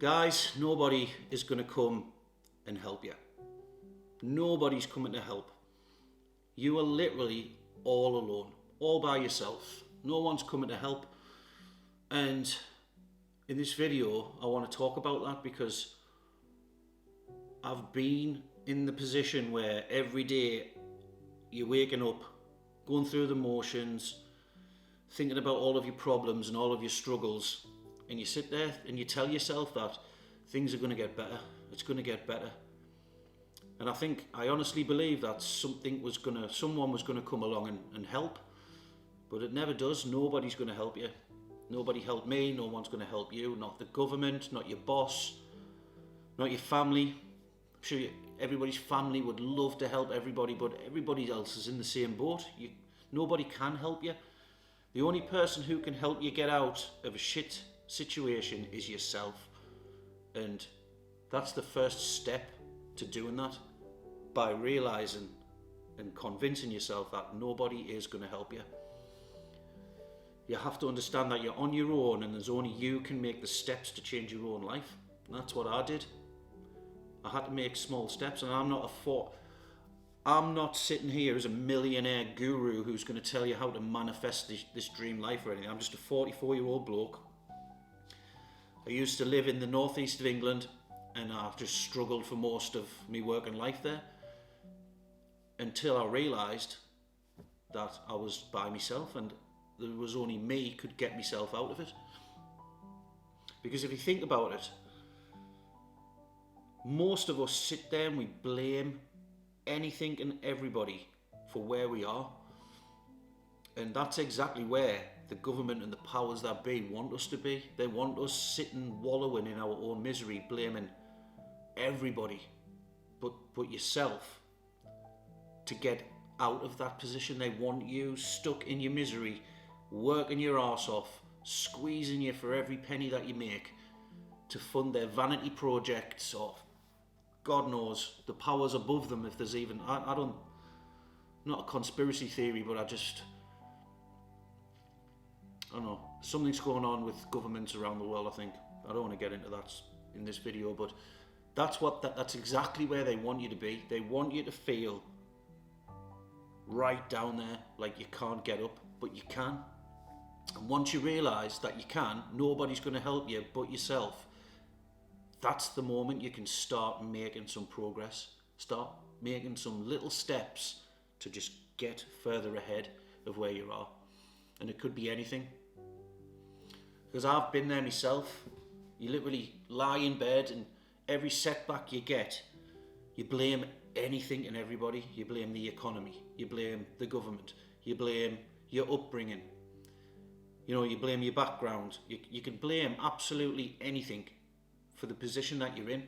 Guys, nobody is going to come and help you. Nobody's coming to help. You are literally all alone, all by yourself. No one's coming to help. And in this video, I want to talk about that because I've been in the position where every day you're waking up, going through the motions, thinking about all of your problems and all of your struggles, and you sit there and you tell yourself that things are going to get better, it's going to get better. And I honestly believe that someone was going to come along and help, but it never does. Nobody's going to help you. Nobody helped me, no one's going to help you, not the government, not your boss, not your family. I'm sure everybody's family would love to help everybody, but everybody else is in the same boat. Nobody can help you. The only person who can help you get out of a shit situation is yourself. And that's the first step to doing that, by realising and convincing yourself that nobody is going to help you. You have to understand that you're on your own and there's only you can make the steps to change your own life. And that's what I did. I had to make small steps, and I'm not sitting here as a millionaire guru who's going to tell you how to manifest this dream life or anything. I'm just a 44-year-old bloke. I used to live in the northeast of England, and I've just struggled for most of my working life there until I realised that I was by myself and there was only me could get myself out of it. Because if you think about it, most of us sit there and we blame anything and everybody for where we are. And that's exactly where the government and the powers that be want us to be. They want us sitting wallowing in our own misery, blaming everybody but yourself to get out of that position. They want you stuck in your misery, working your arse off, squeezing you for every penny that you make to fund their vanity projects, or God knows the powers above them. If there's even, I don't, not a conspiracy theory, but I don't know, something's going on with governments around the world. I don't want to get into that in this video, but that's exactly where they want you to be. They want you to feel right down there, like you can't get up, but you can. And once you realise that you can, nobody's going to help you but yourself. That's the moment you can start making some progress. Start making some little steps to just get further ahead of where you are. And it could be anything. Because I've been there myself. You literally lie in bed and every setback you get, you blame anything and everybody. You blame the economy. You blame the government. You blame your upbringing. You blame your background. You can blame absolutely anything for the position that you're in.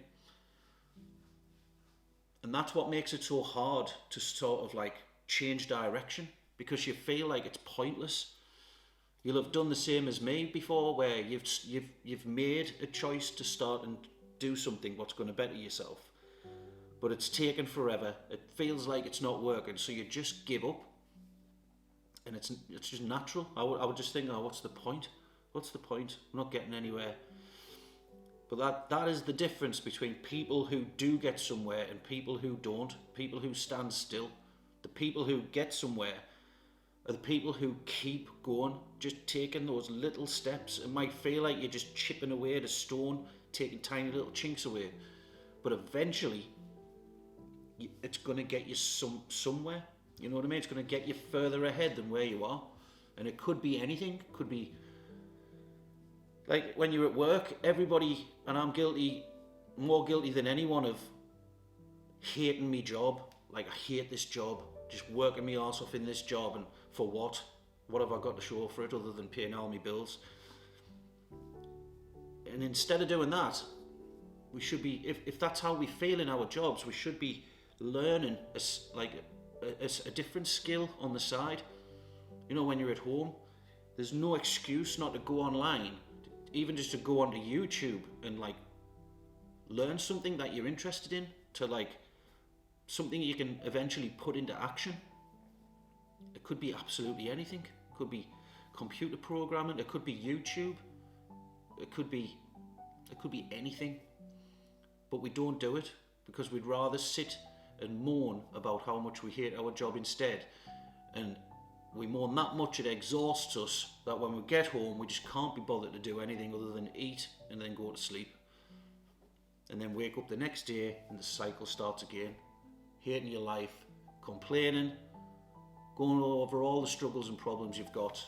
And that's what makes it so hard to sort of like change direction, because you feel like it's pointless. You'll have done the same as me before, where you've made a choice to start and do something what's going to better yourself, but it's taken forever. It feels like it's not working, so you just give up. And it's just natural. I would just think, what's the point? What's the point? I'm not getting anywhere. But that is the difference between people who do get somewhere and people who don't. People who stand still. The people who get somewhere are the people who keep going, just taking those little steps. It might feel like you're just chipping away at a stone, taking tiny little chinks away, but eventually it's going to get you somewhere. You know what I mean? It's going to get you further ahead than where you are. And it could be anything. It could be like when you're at work, everybody, and I'm guilty, more guilty than anyone, of hating my job. Like, I hate this job, just working my arse off in this job, and for what? What have I got to show for it other than paying all my bills? And instead of doing that, we should be, if that's how we feel in our jobs, we should be learning a different skill on the side. When you're at home, there's no excuse not to go online, even just to go onto YouTube and learn something that you're interested in, to something you can eventually put into action. It could be absolutely anything. It could be computer programming, it could be YouTube, it could be it could be anything. But we don't do it because we'd rather sit and moan about how much we hate our job instead. And we moan that much it exhausts us that when we get home we just can't be bothered to do anything other than eat and then go to sleep. And then wake up the next day and the cycle starts again. Hating your life, complaining, going over all the struggles and problems you've got,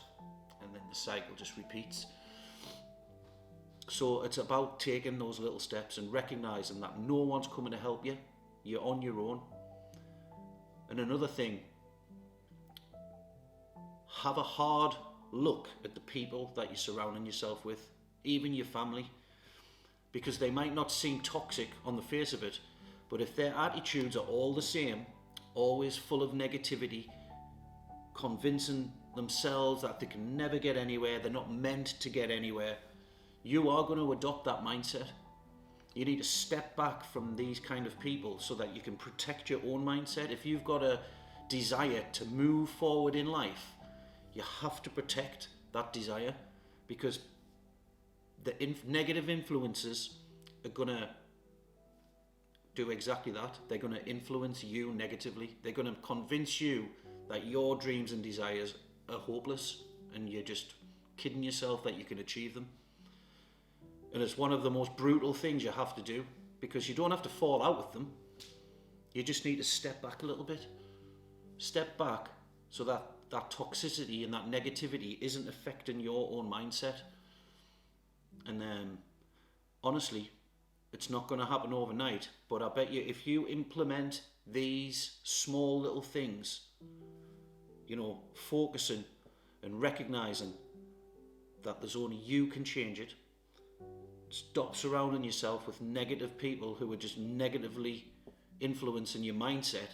and then the cycle just repeats. So it's about taking those little steps and recognising that no one's coming to help you. You're on your own. And another thing, have a hard look at the people that you're surrounding yourself with, even your family, because they might not seem toxic on the face of it, but if their attitudes are all the same, always full of negativity, convincing themselves that they can never get anywhere, they're not meant to get anywhere, you are going to adopt that mindset. You need to step back from these kind of people so that you can protect your own mindset. If you've got a desire to move forward in life, you have to protect that desire, because the negative influences are going to do exactly that. They're going to influence you negatively. They're going to convince you that your dreams and desires are hopeless and you're just kidding yourself that you can achieve them. And it's one of the most brutal things you have to do, because you don't have to fall out with them. You just need to step back a little bit. Step back so that that toxicity and that negativity isn't affecting your own mindset. And honestly, it's not going to happen overnight, but I bet you if you implement these small little things, you know, focusing and recognizing that there's only you can change it, stop surrounding yourself with negative people who are just negatively influencing your mindset.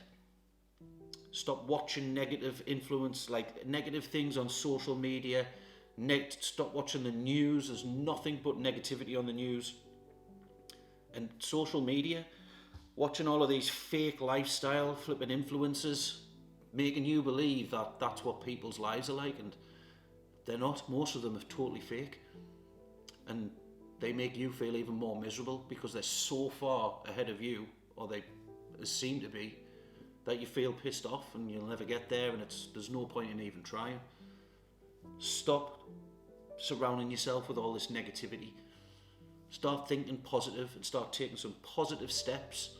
Stop watching negative influence, like negative things on social media. Stop watching the news. There's nothing but negativity on the news. And social media, watching all of these fake lifestyle flipping influencers, making you believe that that's what people's lives are like, and they're not. Most of them are totally fake. And they make you feel even more miserable because they're so far ahead of you, or they seem to be, that you feel pissed off and you'll never get there, and there's no point in even trying. Stop surrounding yourself with all this negativity. Start thinking positive and start taking some positive steps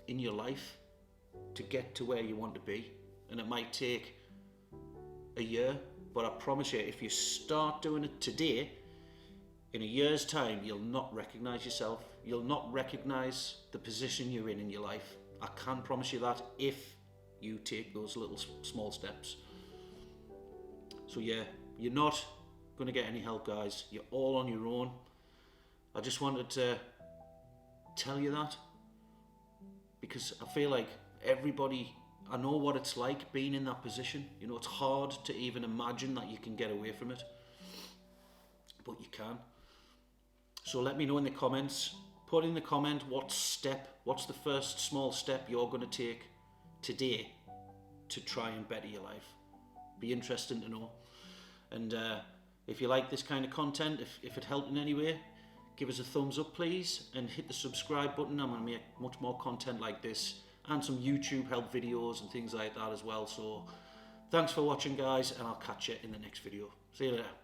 in your life to get to where you want to be. And it might take a year, but I promise you, if you start doing it today, in a year's time, you'll not recognise yourself. You'll not recognise the position you're in your life. I can promise you that, if you take those little small steps. So yeah, you're not going to get any help, guys. You're all on your own. I just wanted to tell you that, because I feel like everybody, I know what it's like being in that position. You know, it's hard to even imagine that you can get away from it, but you can. So let me know in the comments. Put in the comment what's the first small step you're going to take today to try and better your life. Be interesting to know. And if you like this kind of content, if it helped in any way, give us a thumbs up please, and hit the subscribe button. I'm going to make much more content like this, and some YouTube help videos and things like that as well. So thanks for watching, guys, and I'll catch you in the next video. See you later.